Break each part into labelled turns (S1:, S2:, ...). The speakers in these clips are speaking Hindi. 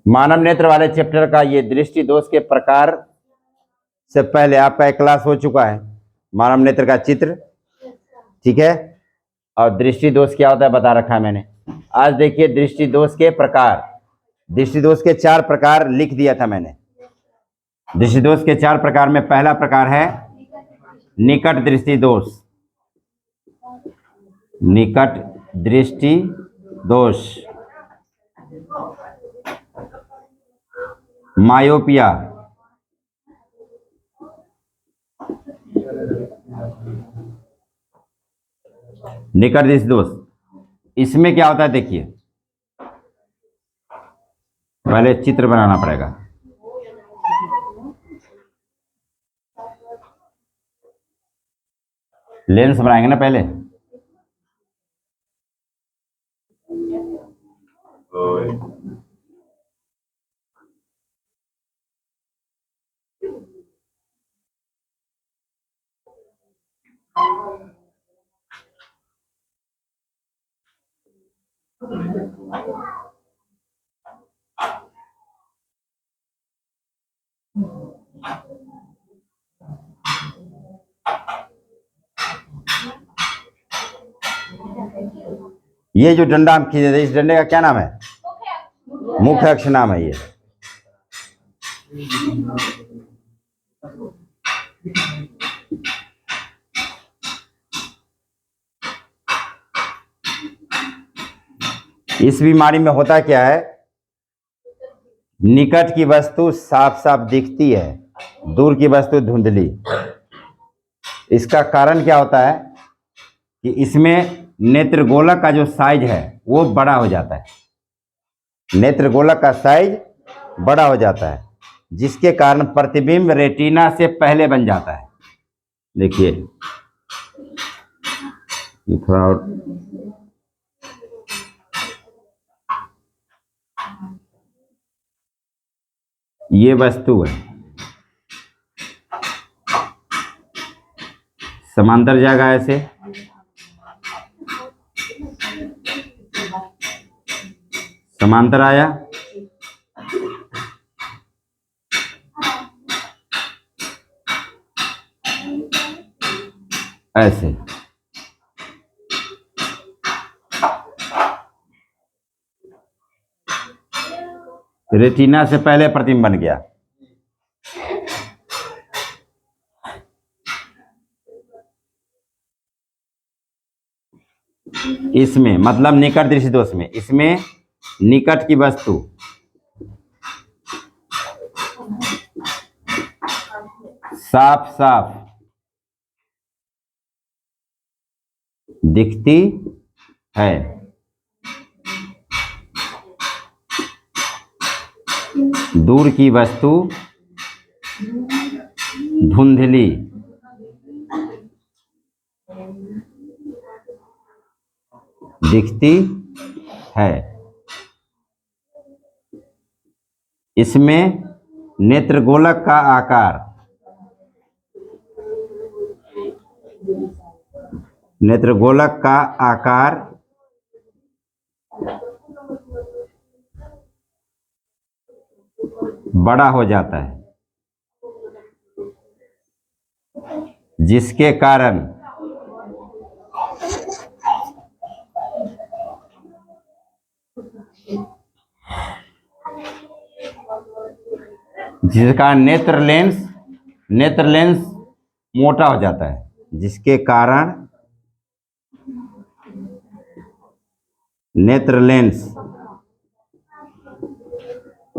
S1: मानव नेत्र वाले चैप्टर का ये दृष्टि दोष के प्रकार से पहले आपका एक क्लास हो चुका है, मानव नेत्र का चित्र, ठीक है। और दृष्टि दोष क्या होता है बता रखा है मैंने। आज देखिए दृष्टि दोष के प्रकार। दृष्टि दोष के 4 प्रकार लिख दिया था मैंने। दृष्टि दोष के 4 प्रकार में पहला प्रकार है निकट दृष्टि दोष। निकट दृष्टि दोष, मायोपिया, निकट दृष्टि दोष। इसमें क्या होता है देखिए, पहले चित्र बनाना पड़ेगा। लेंस बनाएंगे ना पहले। ये जो डंडा हम खींचे थे, इस डंडे का क्या नाम है? मुख्य अक्ष नाम है ये। इस बीमारी में होता क्या है, निकट की वस्तु साफ साफ दिखती है, दूर की वस्तु धुंधली। इसका कारण क्या होता है कि इसमें नेत्रगोलक का जो साइज है वो बड़ा हो जाता है। नेत्रगोलक का साइज बड़ा हो जाता है, जिसके कारण प्रतिबिंब रेटिना से पहले बन जाता है। देखिए ये थोड़ा और, ये वस्तु है, समांतर जाएगा ऐसे, समांतर आया, ऐसे। रेटिना से पहले प्रतिबिंब बन गया। इसमें मतलब निकट दृष्टि दोष में, इसमें निकट की वस्तु साफ साफ दिखती है, दूर की वस्तु धुंधली। दिखती है। इसमें नेत्रगोलक का आकार, नेत्रगोलक का आकार बड़ा हो जाता है, जिसके कारण नेत्र लेंस मोटा हो जाता है, जिसके कारण नेत्र लेंस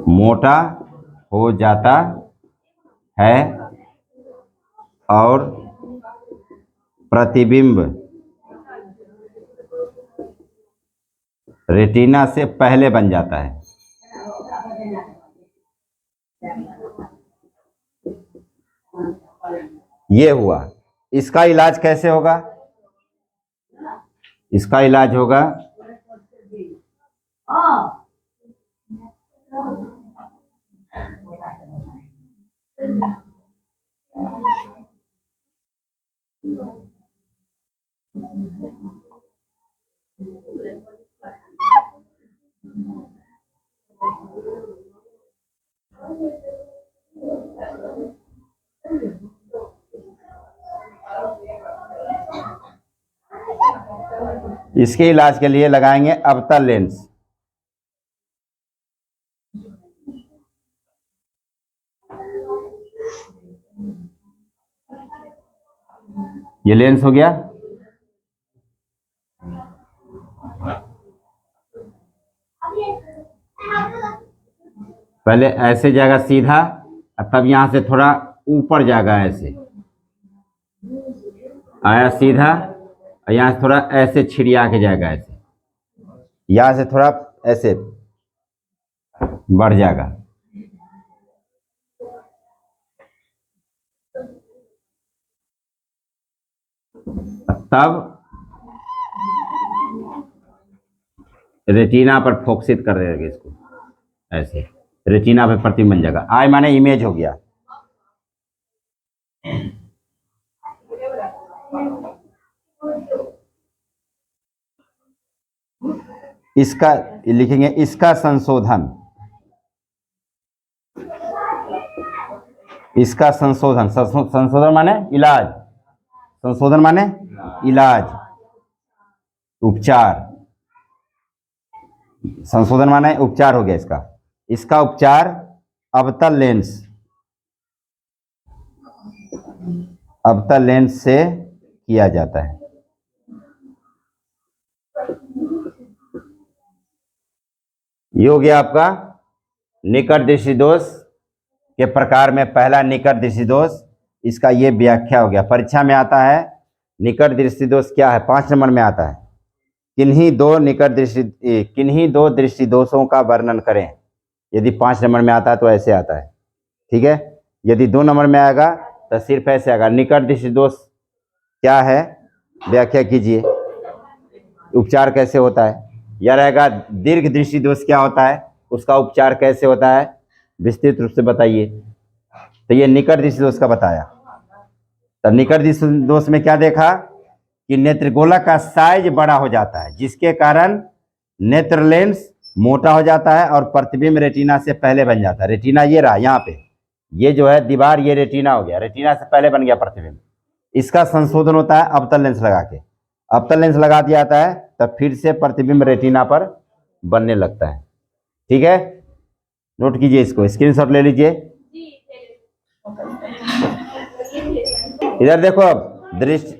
S1: मोटा हो जाता है और प्रतिबिंब रेटिना से पहले बन जाता है। ये हुआ। इसका इलाज कैसे होगा? इसका इलाज होगा इसके इलाज के लिए लगाएंगे अवतल लेंस। ये लेंस हो गया। पहले ऐसे जाएगा सीधा, तब यहां से थोड़ा ऊपर जाएगा, ऐसे आया सीधा, और यहां से थोड़ा ऐसे छिड़िया के जाएगा, ऐसे यहां से थोड़ा ऐसे बढ़ जाएगा। तब रेटिना पर फोकसित कर देगा इसको, ऐसे रेटिना पे प्रतिबिंब बन जाएगा। आई माने इमेज हो गया। इसका लिखेंगे, इसका संशोधन, इसका संशोधन, संशोधन माने इलाज, संशोधन माने इलाज, उपचार, संशोधन माने उपचार हो गया इसका। इसका उपचार अवतल लेंस, अवतल लेंस से किया जाता है। ये हो गया आपका निकट दृष्टि दोष के प्रकार में पहला निकट दृष्टि दोष। इसका ये व्याख्या हो गया। परीक्षा में आता है निकट दृष्टि दोष क्या है, 5 नंबर में आता है। किन्हीं दो दृष्टि दोषों का वर्णन करें। यदि 5 नंबर में आता है तो ऐसे आता है, ठीक है। यदि 2 नंबर में आएगा तो सिर्फ ऐसे आएगा, निकट दृष्टि दोष क्या है, व्याख्या कीजिए, उपचार कैसे होता है। या रहेगा दीर्घ दृष्टि दोष क्या होता है, उसका उपचार कैसे होता है, विस्तृत रूप से बताइए। तो ये निकट दृष्टि दोष का बताया। तो निकट दृष्टि दोष में क्या देखा कि नेत्रगोलक का साइज बड़ा हो जाता है, जिसके कारण नेत्र लेंस मोटा हो जाता है और प्रतिबिंब रेटिना से पहले बन जाता है। रेटिना ये रहा यहाँ पे, ये जो है दीवार, ये रेटिना हो गया, रेटिना से पहले बन गया प्रतिबिंब। इसका संशोधन होता है अवतल लेंस लगा के। अवतल लेंस लगा दिया जाता है तब फिर से प्रतिबिंब रेटिना पर बनने लगता है, ठीक है। नोट कीजिए, इसको स्क्रीनशॉट ले लीजिए। इधर देखो, अब दृष्टि,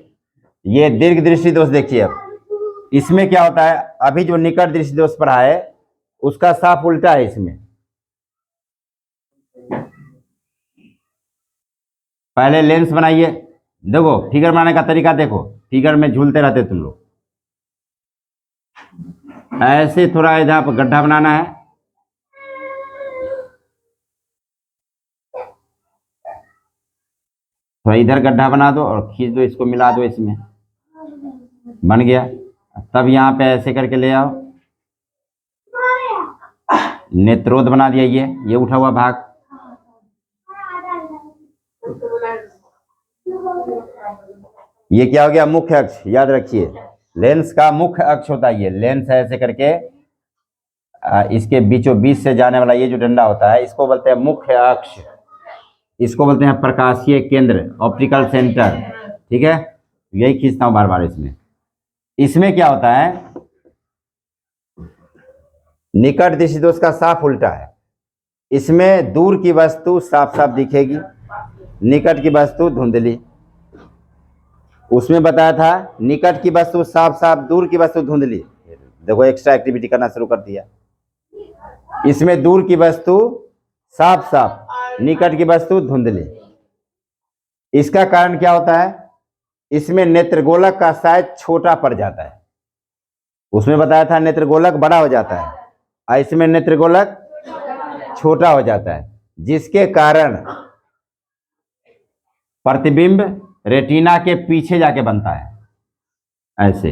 S1: ये दीर्घ दृष्टि दोष देखिए। अब इसमें क्या होता है, अभी जो निकट दृष्टि दोष पढ़ा है उसका साफ उल्टा है। इसमें पहले लेंस बनाइए, देखो फिगर बनाने का तरीका देखो, फिगर में झूलते रहते तुम लोग। ऐसे थोड़ा इधर पर गड्ढा बनाना है, थोड़ा इधर गड्ढा बना दो और खींच दो, इसको मिला दो, इसमें बन गया। तब यहाँ पे ऐसे करके ले आओ, नेत्रोद बना दिया, ये उठा हुआ भाग। ये क्या हो गया, मुख्य अक्ष। याद रखिए लेंस का मुख्य अक्ष होता है ये, लेंस है ऐसे करके, इसके बीचों बीच से जाने वाला ये जो डंडा होता है इसको बोलते हैं मुख्य अक्ष। इसको बोलते हैं प्रकाशीय केंद्र, ऑप्टिकल सेंटर, ठीक है। यही खींचता हूं बार बार। इसमें क्या होता है, निकट दृष्टि दोष का साफ उल्टा है। इसमें दूर की वस्तु साफ साफ दिखेगी, निकट की वस्तु धुंधली। उसमें बताया था निकट की वस्तु साफ साफ, दूर की वस्तु धुंधली। देखो एक्स्ट्रा एक्टिविटी करना शुरू कर दिया। इसमें दूर की वस्तु साफ साफ, निकट की वस्तु धुंधली। इसका कारण क्या होता है, इसमें नेत्रगोलक का साइज छोटा पड़ जाता है। उसमें बताया था नेत्रगोलक बड़ा हो जाता है और इसमें नेत्रगोलक छोटा हो जाता है, जिसके कारण प्रतिबिंब रेटिना के पीछे जाके बनता है, ऐसे।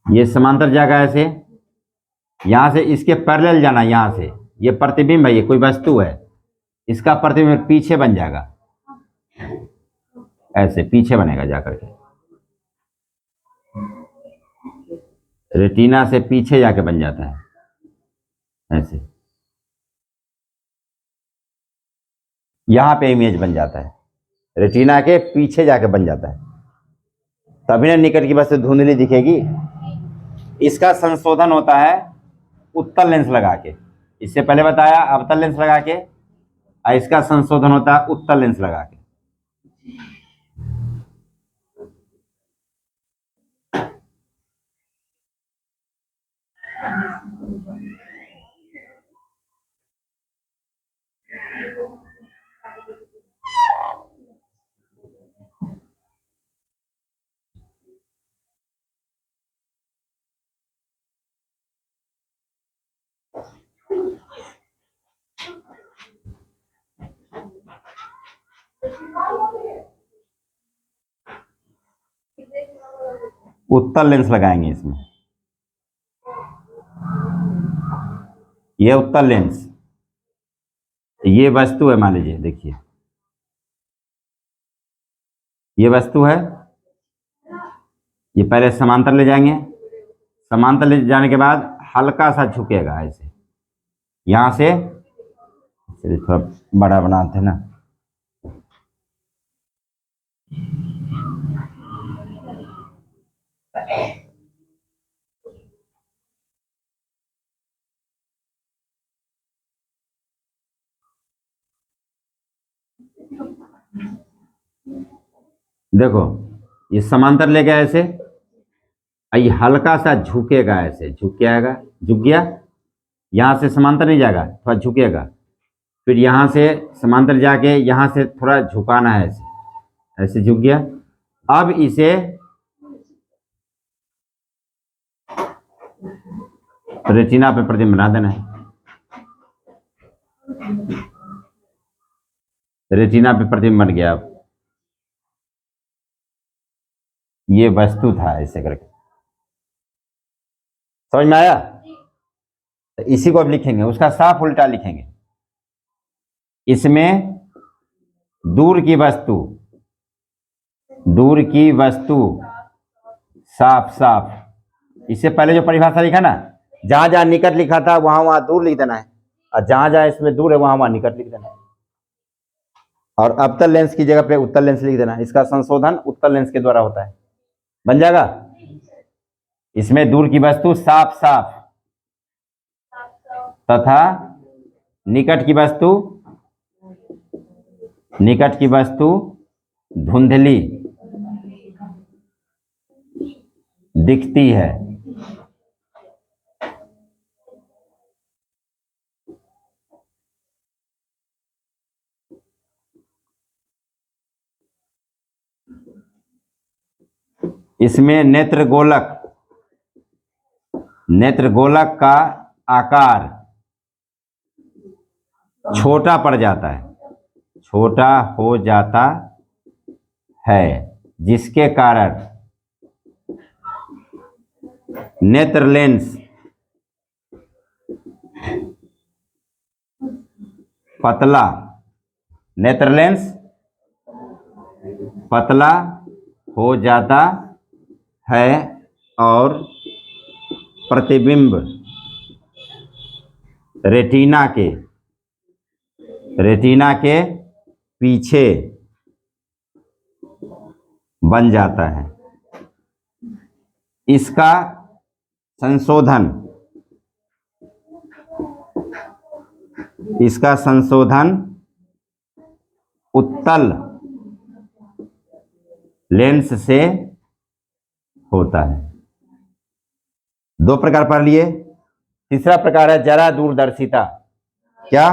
S1: ये समांतर जाएगा ऐसे, यहां से इसके पैरेलल जाना, यहां से ये प्रतिबिंब है, ये कोई वस्तु है, इसका प्रतिबिंब पीछे बन जाएगा, ऐसे पीछे बनेगा जाकर के, रेटिना से पीछे जाके बन जाता है ऐसे। यहां पे इमेज बन जाता है। रेटिना के पीछे जाके बन जाता है, तभी ना निकट की वस्तु धुंधली दिखेगी। इसका संशोधन होता है उत्तल लेंस लगा के, इससे पहले बताया अवतल लेंस लगा के, और इसका संशोधन होता है उत्तल लेंस लगा के। उत्तल लेंस लगाएंगे इसमें, ये उत्तल लेंस, ये वस्तु है, मान लीजिए देखिए ये वस्तु है, ये पहले समांतर ले जाएंगे, समांतर ले जाने के बाद हल्का सा झुकेगा ऐसे, यहां से चलिए थोड़ा बड़ा बनाते हैं ना, देखो ये समांतर ले गया ऐसे, ये हल्का सा झुकेगा ऐसे, झुक के आएगा, झुक गया, यहां से समांतर नहीं जाएगा, थोड़ा झुकेगा, फिर यहां से समांतर जाके यहां से थोड़ा झुकाना है ऐसे, ऐसे झुक गया। अब इसे रेटिना पे प्रतिबिंब बना देना है, रेटिना पे प्रतिबिंब बन गया। अब ये वस्तु था ऐसे करके, समझ में आया? तो इसी को अब लिखेंगे, उसका साफ उल्टा लिखेंगे, इसमें दूर की वस्तु, दूर की वस्तु साफ साफ, इससे पहले जो परिभाषा लिखा ना, जहां जहां निकट लिखा था वहां वहां दूर लिख देना है, और जहां जहां इसमें दूर है वहां वहां निकट लिख देना है, और अवतल लेंस की जगह पे उत्तल लेंस लिख देना है। इसका संशोधन उत्तल लेंस के द्वारा होता है, बन जाएगा। इसमें दूर की वस्तु साफ साफ तथा निकट की वस्तु धुंधली दिखती है। इसमें नेत्रगोलक का आकार छोटा पड़ जाता है, छोटा हो जाता है, जिसके कारण नेत्र लेंस पतला, नेत्र लेंस पतला हो जाता है और प्रतिबिंब रेटिना के पीछे बन जाता है। इसका संशोधन उत्तल लेंस से होता है। दो प्रकार पढ़ लिए। तीसरा प्रकार है जरा दूरदर्शिता। क्या?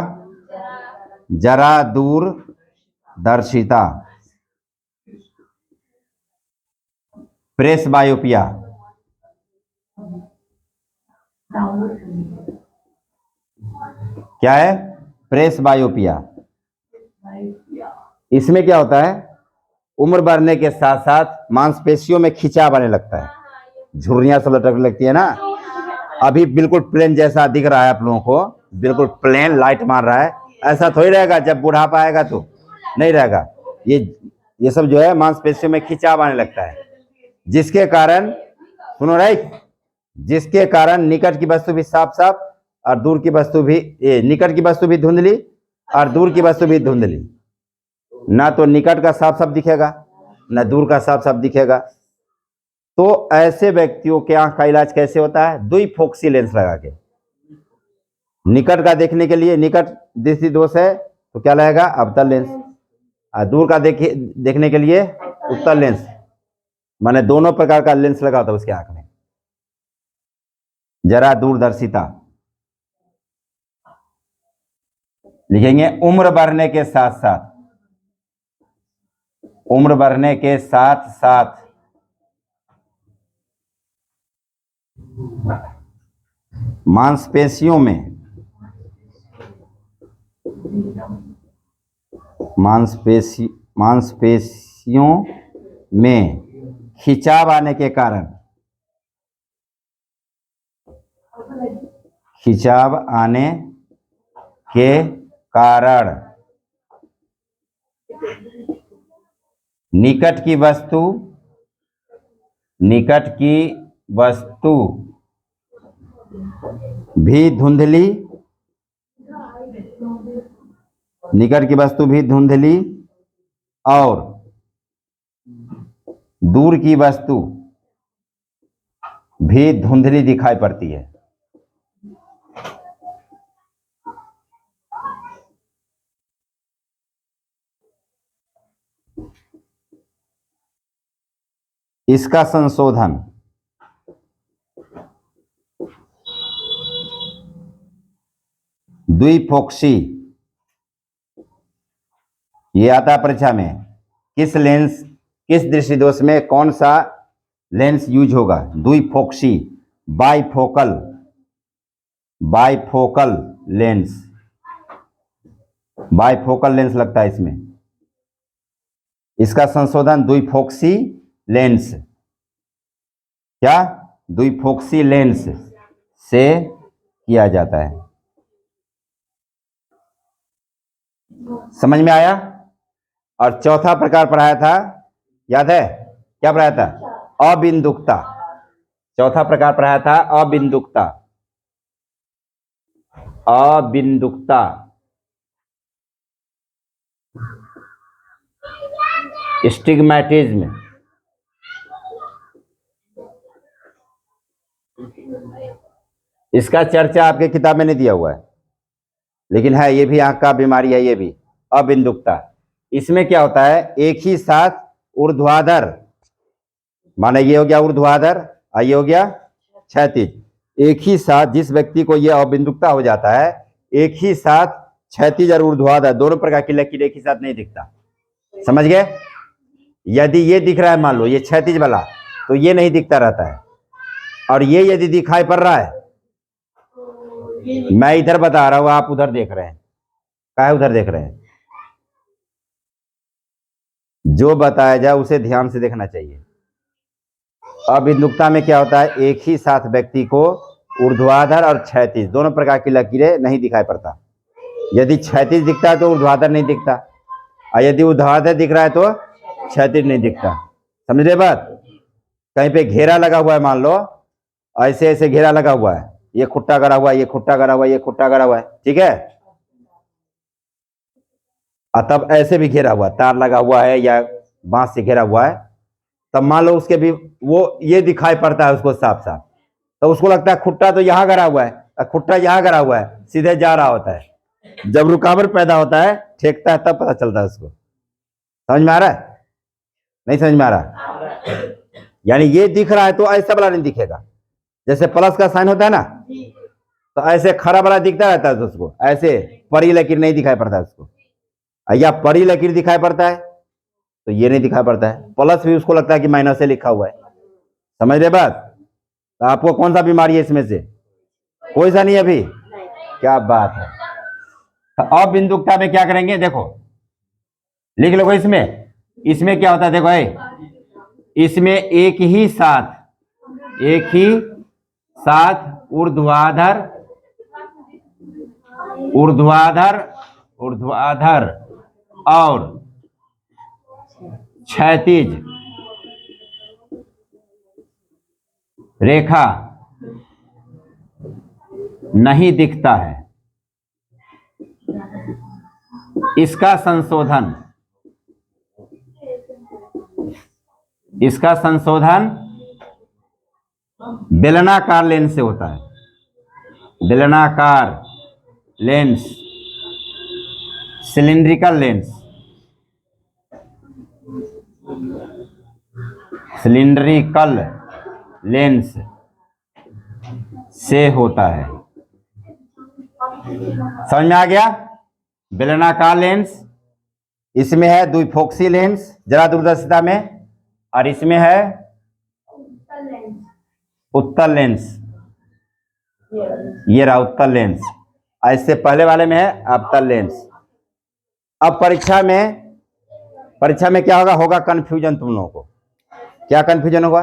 S1: जरा दूरदर्शिता, प्रेस बायोपिया। क्या है? प्रेस बायोपिया। इसमें क्या होता है, उम्र बढ़ने के साथ साथ मांसपेशियों में खिंचाव आने लगता है, झुर्रियां सब लटकने लगती है ना। अभी बिल्कुल प्लेन जैसा दिख रहा है आप लोगों को, बिल्कुल प्लेन लाइट मार रहा है, ऐसा थोड़ी रहेगा, जब बुढ़ापा आएगा तो नहीं रहेगा। ये सब जो है मांसपेशियों में खिंचाव आने लगता है, जिसके कारण, सुनो राइट, जिसके कारण निकट की वस्तु भी साफ साफ और दूर की वस्तु भी, निकट की वस्तु भी धुंधली और दूर की वस्तु भी धुंधली। ना तो निकट का साफ साफ दिखेगा ना दूर का साफ साफ दिखेगा। तो ऐसे व्यक्तियों के आंख का इलाज कैसे होता है? द्विफोक्सी लेंस लगा के। निकट का देखने के लिए, निकट दृष्टि दोष है तो क्या लगेगा? अवतल लेंस। और दूर का देखने के लिए उत्तल लेंस। माने दोनों प्रकार का लेंस लगा होता है उसके आंख में। जरा दूरदर्शिता लिखेंगे उम्र बढ़ने के साथ साथ, उम्र बढ़ने के साथ साथ मांसपेशियों में खिंचाव आने के कारण, खिंचाव आने के कारण निकट की वस्तु भी धुंधली, निकट की वस्तु भी धुंधली और दूर की वस्तु भी धुंधली दिखाई पड़ती है। इसका संशोधन द्विफोक्सी, ये आता है परीक्षा में, किस लेंस, किस दृष्टि दोष में कौन सा लेंस यूज होगा? द्विफोक्सी, bifocal, bifocal lens, bifocal lens लगता है इसमें। इसका संशोधन द्विफोक्सी लेंस, क्या? द्विफोक्सी लेंस से किया जाता है। समझ में आया? और चौथा प्रकार पढ़ाया था, याद है? क्या पढ़ाया था? अबिंदुकता। चौथा प्रकार पढ़ाया था अबिंदुकता। अबिंदुकता स्टिग्मैटिज्म, इसका चर्चा आपके किताब में नहीं दिया हुआ है, लेकिन है, ये भी आंख का बीमारी है, ये भी अबिंदुकता। इसमें क्या होता है? एक ही साथ ऊर्ध्वाधर, माने ये हो गया ऊर्ध्वाधर और ये हो गया क्षैतिज, एक ही साथ जिस व्यक्ति को ये अबिंदुकता हो जाता है, एक ही साथ क्षैतिज और ऊर्ध्वाधर दोनों प्रकार की लकीर एक ही साथ नहीं दिखता। समझ गए? यदि ये दिख रहा है, मान लो ये क्षैतिज वाला, तो ये नहीं दिखता रहता है, और ये यदि दिखाई पड़ रहा है, मैं इधर बता रहा हूं, आप उधर देख रहे हैं, क्या उधर देख रहे हैं? जो बताया जाए उसे ध्यान से देखना चाहिए। अबिंदुकता में क्या होता है? एक ही साथ व्यक्ति को ऊर्ध्वाधर और क्षैतिज दोनों प्रकार की लकीरें नहीं दिखाई पड़ता। यदि क्षैतिज दिखता है तो ऊर्ध्वाधर नहीं दिखता, और यदि ऊर्ध्वाधर दिख रहा है तो क्षैतिज नहीं दिखता। समझ रहे बात? कहीं पे घेरा लगा हुआ है, मान लो ऐसे ऐसे घेरा लगा हुआ है, ये खुट्टा गड़ा हुआ है, ये खुट्टा गड़ा हुआ है, ये खुट्टा गड़ा हुआ है, ठीक है? और तब ऐसे भी घेरा हुआ, तार लगा हुआ है या बांस से घेरा हुआ है, तब मान लो उसके भी वो ये दिखाई पड़ता है उसको साफ साफ, तो उसको लगता है खुट्टा तो यहाँ गड़ा हुआ है, खुट्टा यहाँ गड़ा हुआ है, सीधे जा रहा होता है। जब रुकावट पैदा होता है, ठेकता है, तब पता चलता है उसको। समझ में आ रहा है? नहीं समझ में आ रहा? यानी ये दिख रहा है तो ऐसा वाला नहीं दिखेगा, जैसे प्लस का साइन होता है ना, तो ऐसे खरा वाला दिखता रहता है उसको, ऐसे परी लकीर नहीं दिखाई पड़ता है उसको, या परी लकीर दिखाई पड़ता है तो ये नहीं दिखाई पड़ता है, प्लस भी उसको लगता है कि माइनस से लिखा हुआ है। समझ रहे बात? तो आपको कौन सा बीमारी है इसमें से? कोई सा नहीं अभी? क्या बात है। तो अबिंदुकता में क्या करेंगे? देखो लिख लो इसमें, इसमें क्या होता है? देखो इसमें एक ही साथ ऊर्ध्वाधर और क्षैतिज रेखा नहीं दिखता है। इसका संशोधन इसका संशोधन बेलनाकार लेंस से होता है। बेलनाकार lens, cylindrical lens, cylindrical lens से होता है। समझ में आ गया? बेलनाकार लेंस, इसमें है द्विफोक्सी लेंस जरा दूरदर्शिता में, और इसमें है उत्तल लेंस। ये रहा उत्तल लेंस, और इससे पहले वाले में है अवतल लेंस। अब परीक्षा में क्या होगा? होगा कंफ्यूजन तुम लोगों को। क्या कंफ्यूजन होगा?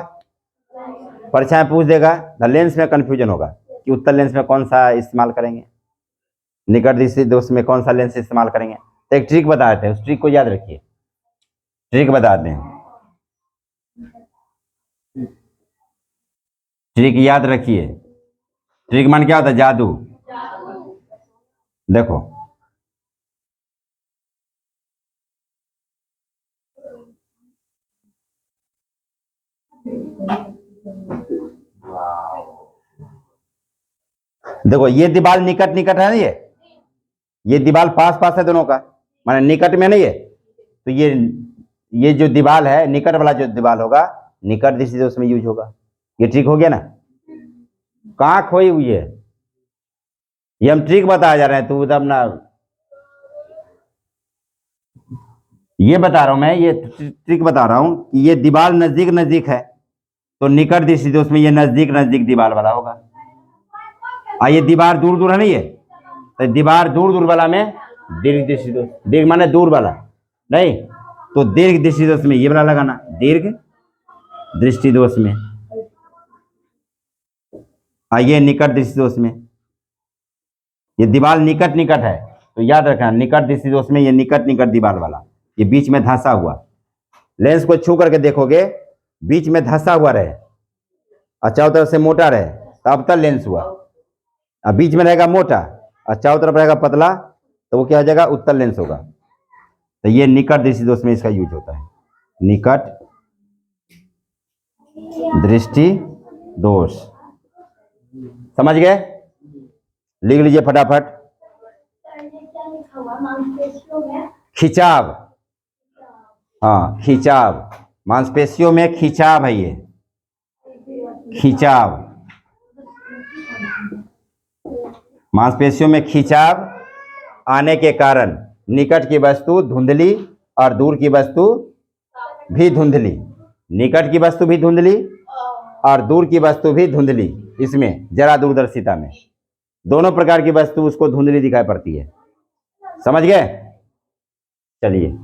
S1: परीक्षा में पूछ देगा, द लेंस में कंफ्यूजन होगा कि उत्तल लेंस में कौन सा इस्तेमाल करेंगे, निकट दृष्टि दोष में कौन सा लेंस इस्तेमाल करेंगे। तो एक ट्रिक बता देते हैं, उस ट्रिक को याद रखिए। ट्रिक बताते हैं, ट्रिक याद रखिए। ट्रिक मान क्या होता है? जादू। देखो, देखो ये दीवार निकट निकट है ना, ये दीवार पास पास है दोनों का, माने निकट में नहीं है। तो ये जो दीवार है, निकट वाला जो दीवार होगा, निकट दृष्टि दोष में यूज होगा। ये ट्रिक हो गया ना? कहाँ खोई हुई है? ये हम ट्रिक बताया जा रहे हैं, तू तब ना, ये बता रहा हूं मैं, ये ट्रिक बता रहा हूं कि ये दीवार नजदीक नजदीक है, तो निकट दृष्टि दोष में ये नजदीक नजदीक दीवार वाला होगा। और ये दीवार दूर दूर है नहीं है, तो दीवार दूर दूर वाला में दीर्घ दृष्टि दोष, दीर्घ माने दूर वाला नहीं, तो दीर्घ दृष्टि दोष में ये वाला लगाना, दीर्घ दृष्टि दोष में। ये निकट दृष्टि दोष में, ये दीवार निकट निकट है, तो याद रखना निकट दृष्टि दोष में ये निकट निकट दीवार वाला, ये बीच में धंसा हुआ। लेंस को छू करके देखोगे, बीच में धंसा हुआ रहे और चारों तरफ से मोटा रहे, तो अवतल लेंस हुआ। और बीच में रहेगा मोटा और चारों तरफ रहेगा पतला, तो वो क्या हो जाएगा? उत्तल लेंस होगा। तो ये निकट दृष्टि दोष में इसका यूज होता है, निकट दृष्टि दोष। समझ गए? लिख लीजिए फटाफट। खिंचाव, हाँ खिंचाव, मांसपेशियों में खिंचाव है, ये खिंचाव, मांसपेशियों में खिंचाव आने के कारण निकट की वस्तु धुंधली और दूर की वस्तु भी धुंधली, निकट की वस्तु भी धुंधली और दूर की वस्तु भी धुंधली। इसमें जरा दूरदर्शिता में दोनों प्रकार की वस्तु उसको धुंधली दिखाई पड़ती है। समझ गए? चलिए।